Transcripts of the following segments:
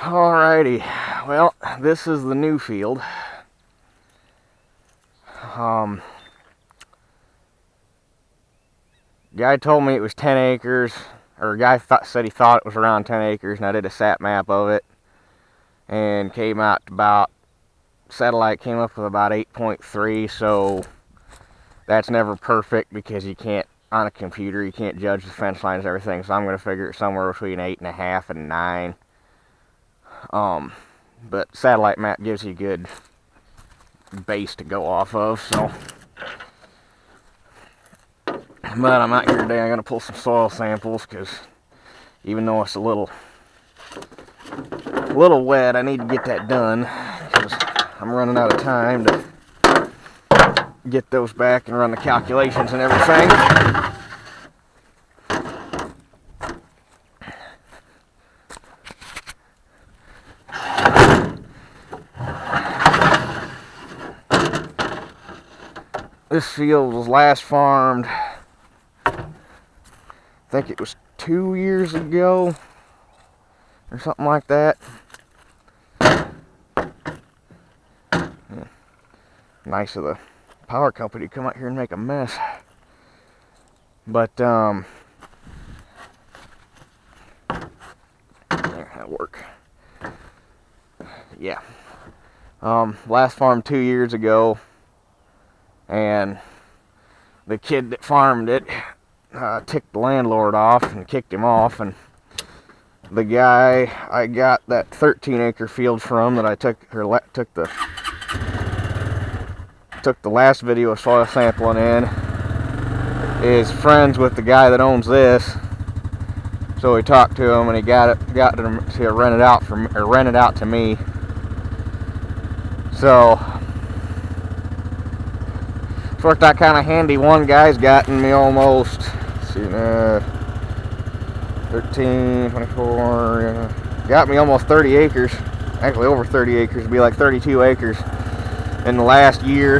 Alrighty, well, this is the new field. Guy told me it was 10 acres, or a guy said he thought it was around 10 acres, and I did a sat map of it, and came out about, satellite came up with about 8.3, so that's never perfect because you can't, on a computer, you can't judge the fence lines and everything, so I'm going to figure it somewhere between 8.5 and 9. But satellite map gives you a good base to go off of, so. But I'm out here today, I'm going to pull some soil samples, because even though it's a little wet, I need to get that done, because I'm running out of time to get those back and run the calculations and everything. This field was last farmed, I think it was 2 years ago, or something like that. Nice of the power company to come out here and make a mess. But, there, that'll work. Yeah. Last farmed 2 years ago, and the kid that farmed it ticked the landlord off and kicked him off, and the guy I got that 13-acre field from that I took the last video of soil sampling in is friends with the guy that owns this, so he talked to him and he got him to rent it out to me. So it's worked out kind of handy. One guy's gotten me almost, let's see, 13, 24, got me almost 30 acres, actually over 30 acres, it'd be like 32 acres in the last year.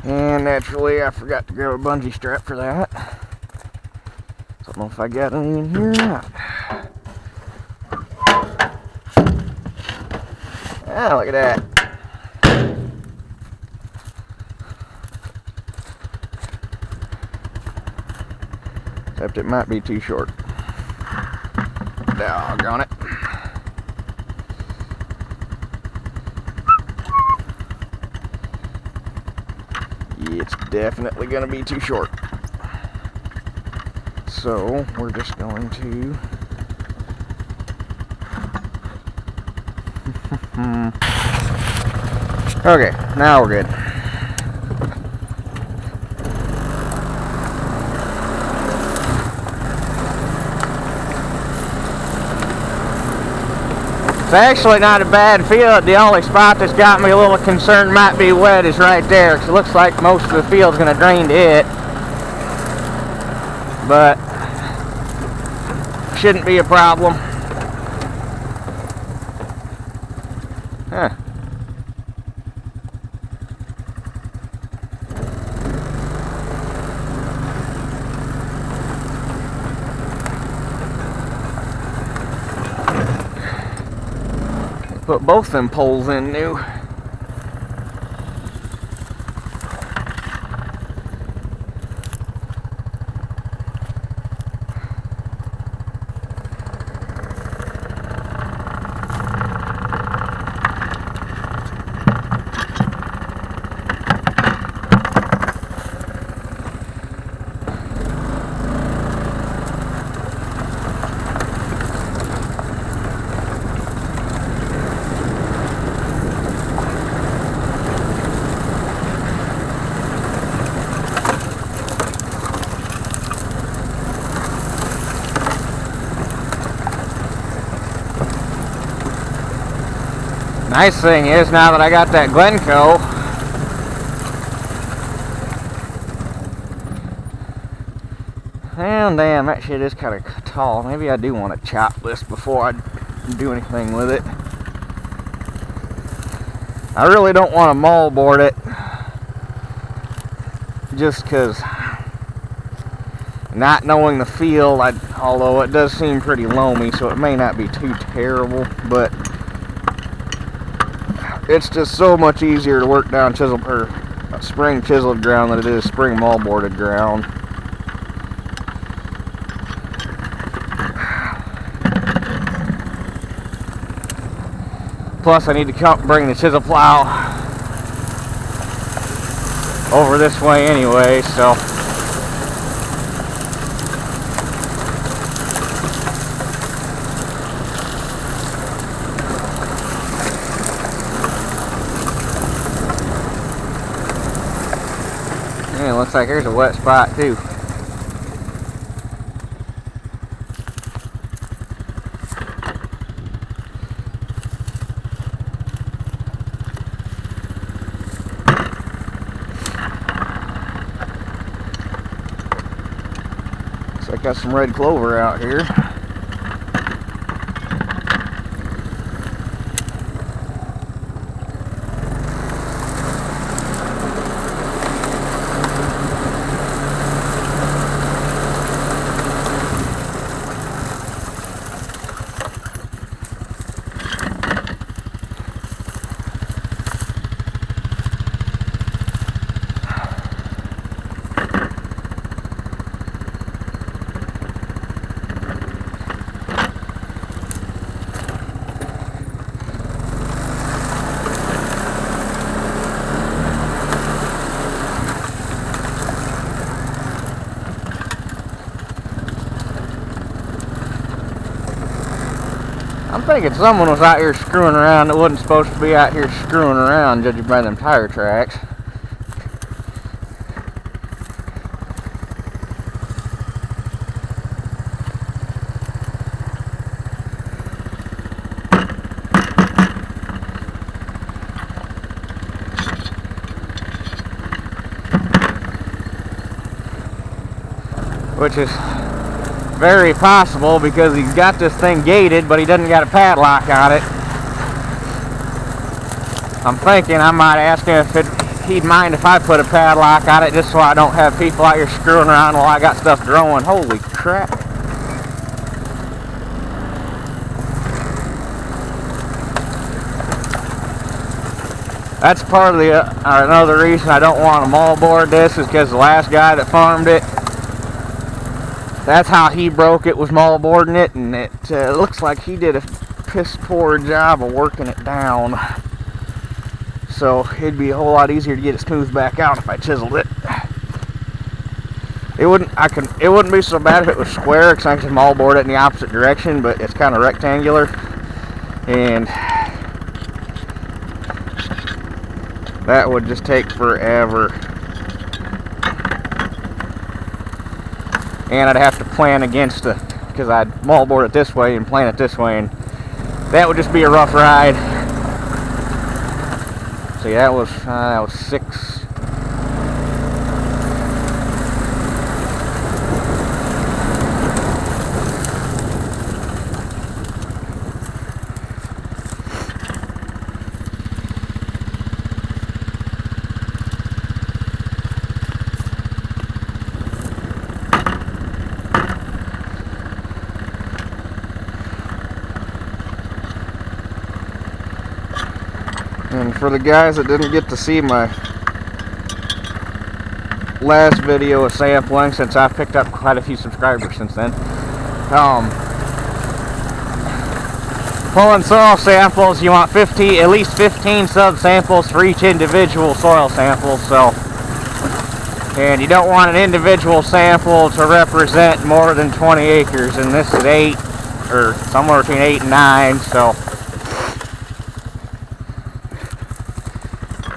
And naturally, I forgot to grab a bungee strap for that. Don't know if I got any in here or not. Ah, look at that. Except it might be too short. Doggone it. It's definitely going to be too short. So we're just going to okay, now we're good. It's actually not a bad field. The only spot that's got me a little concerned might be wet is right there, because it looks like most of the field's going to drain to it. But shouldn't be a problem. Huh. Put both them poles in new. Nice thing is, now that I got that Glencoe, and damn, that shit is kind of tall. Maybe I do want to chop this before I do anything with it. I really don't want to moldboard it, just because not knowing the field, although it does seem pretty loamy, so it may not be too terrible, but it's just so much easier to work down spring chiseled ground than it is spring moldboarded ground. Plus, I need to bring the chisel plow over this way anyway, so. Yeah, looks like there's a wet spot too. I got some red clover out here. I'm thinking someone was out here screwing around that wasn't supposed to be out here screwing around, judging by them tire tracks. Which is very possible because he's got this thing gated, but he doesn't got a padlock on it. I'm thinking I might ask him if he'd mind if I put a padlock on it, just so I don't have people out here screwing around while I got stuff growing. Holy crap. That's part of another reason I don't want to moldboard this, is because the last guy that farmed it, that's how he broke it, was moldboarding it, and it looks like he did a piss poor job of working it down. So it'd be a whole lot easier to get it smoothed back out if I chiseled it. It wouldn't be so bad if it was square, because I can moldboard it in the opposite direction, but it's kind of rectangular, and that would just take forever. And I'd have to plan against because I'd moldboard it this way and plan it this way, and that would just be a rough ride. See, that was 6. And for the guys that didn't get to see my last video of sampling, since I've picked up quite a few subscribers since then, pulling soil samples, you want at least 15 sub-samples for each individual soil sample. So, and you don't want an individual sample to represent more than 20 acres, and this is 8, or somewhere between 8 and 9, so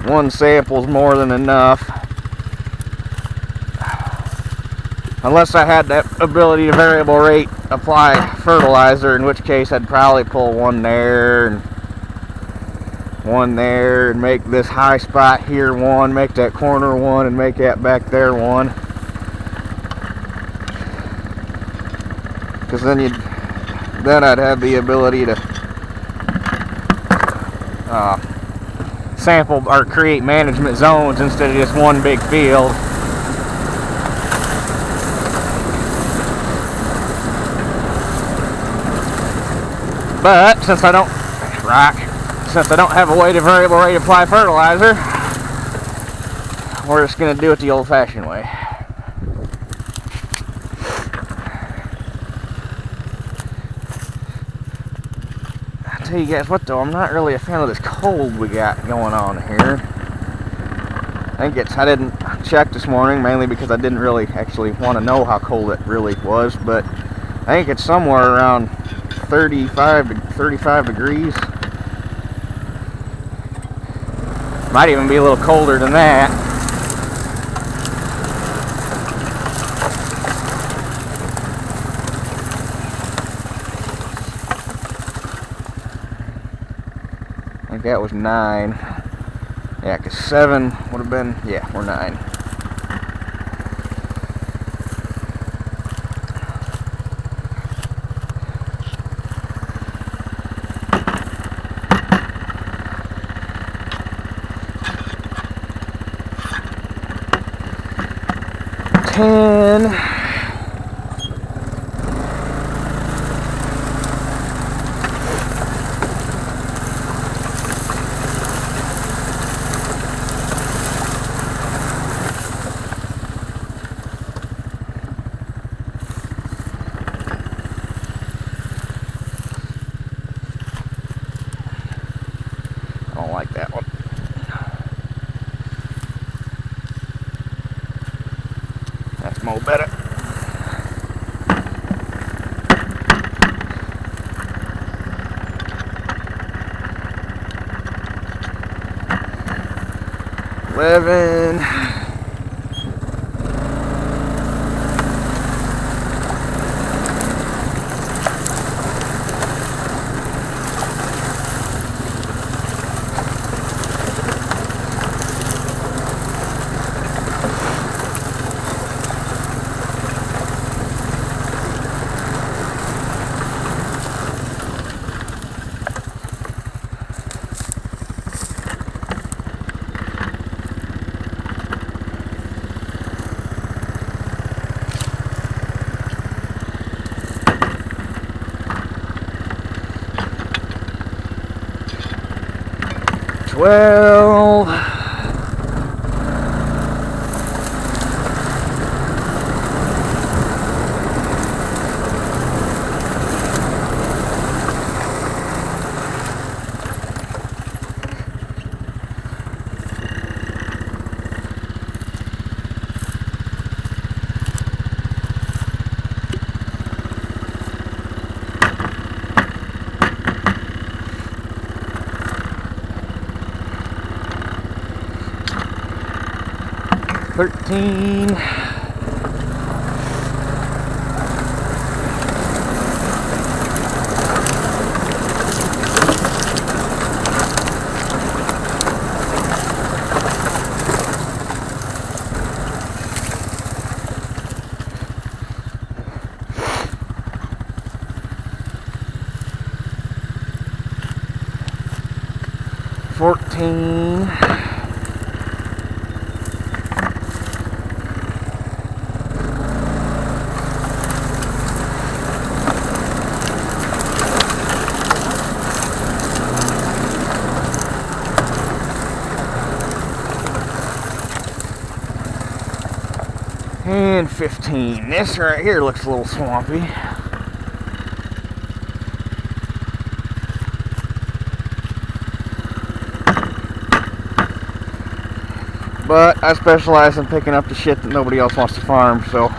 one sample's more than enough. Unless I had that ability to variable rate apply fertilizer, in which case I'd probably pull one there, and one there, and make this high spot here one, make that corner one, and make that back there one. Because then I'd have the ability to sample or create management zones instead of just one big field. But since I don't have a variable rate apply fertilizer, we're just going to do it the old-fashioned way. I'll tell you guys what though, I'm not really a fan of this cold we got going on here. I didn't check this morning, mainly because I didn't really actually want to know how cold it really was, but I think it's somewhere around 35 to 35 degrees. Might even be a little colder than that. I think that was 9. Yeah, because 7 would have been, yeah, we're 9. I don't like that one. That's more better. Well, $13. And 15. This right here looks a little swampy. But I specialize in picking up the shit that nobody else wants to farm, so.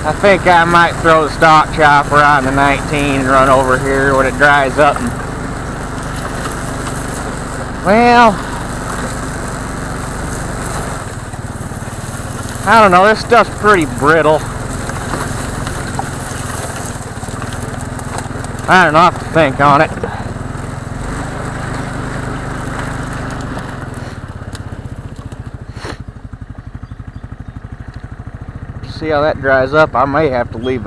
I think I might throw the stock chopper on the 19 and run over here when it dries up. Well, I don't know, this stuff's pretty brittle. I don't know, I have to think on it. See how that dries up. I may have to leave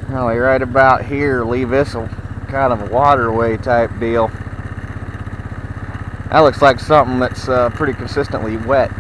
probably right about here, leave this a kind of a waterway type deal. That looks like something that's pretty consistently wet.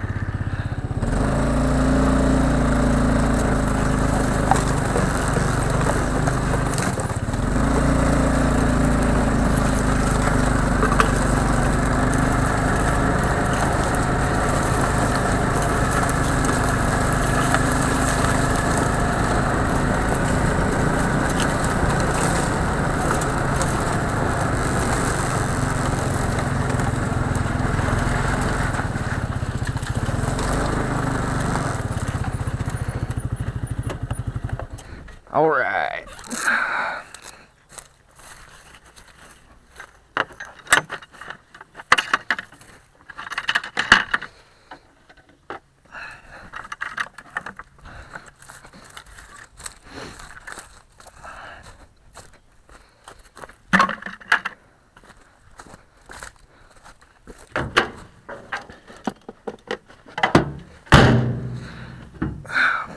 All right.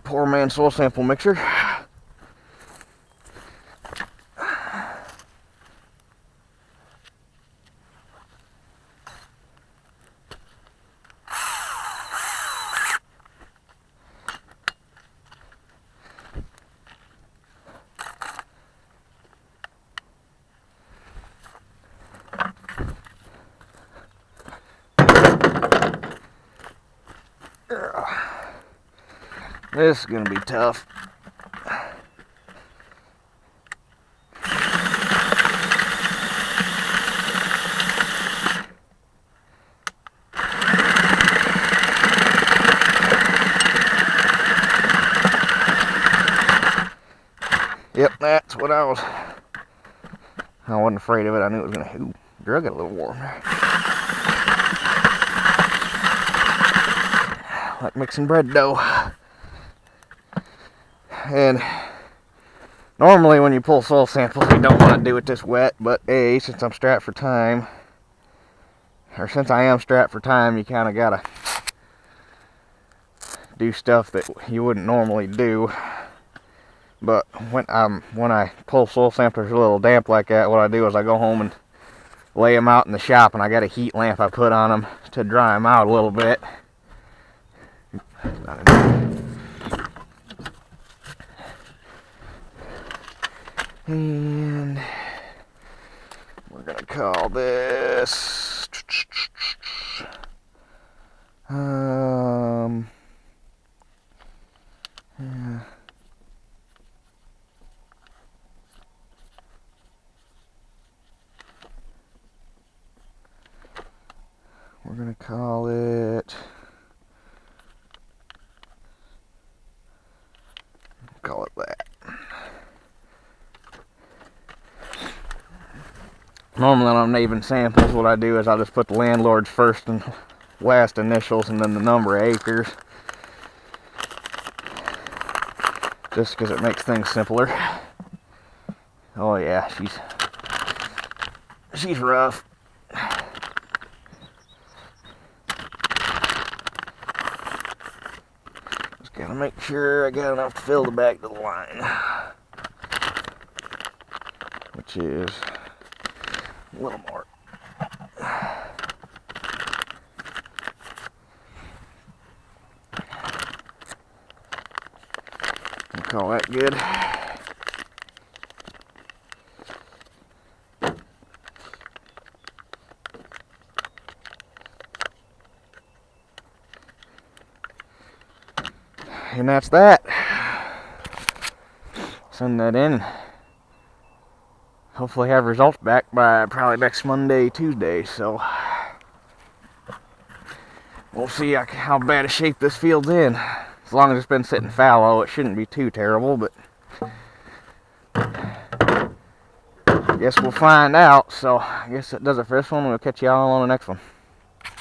Poor man soil sample mixer. This is going to be tough. Yep, that's what I wasn't afraid of it. I knew it was going to, ooh, drug it a little warm. Like mixing bread dough. And normally when you pull soil samples, you don't want to do it this wet, but hey, since I'm strapped for time, or since I am strapped for time, you kind of gotta do stuff that you wouldn't normally do. But when I pull soil samples a little damp like that, what I do is I go home and lay them out in the shop, and I got a heat lamp I put on them to dry them out a little bit. And we're gonna call this yeah. We're gonna call it that. Normally when I'm naming samples, what I do is I'll just put the landlord's first and last initials and then the number of acres. Just because it makes things simpler. Oh yeah, she's rough. Just gotta make sure I got enough to fill the back to the line. Which is a little more. I'll call that good. And that's that. Send that in. Hopefully have results back by probably next Monday, Tuesday. So we'll see how bad a shape this field's in. as long as it's been sitting fallow, it shouldn't be too terrible, but I guess we'll find out. So I guess that does it for this one. We'll catch y'all on the next one.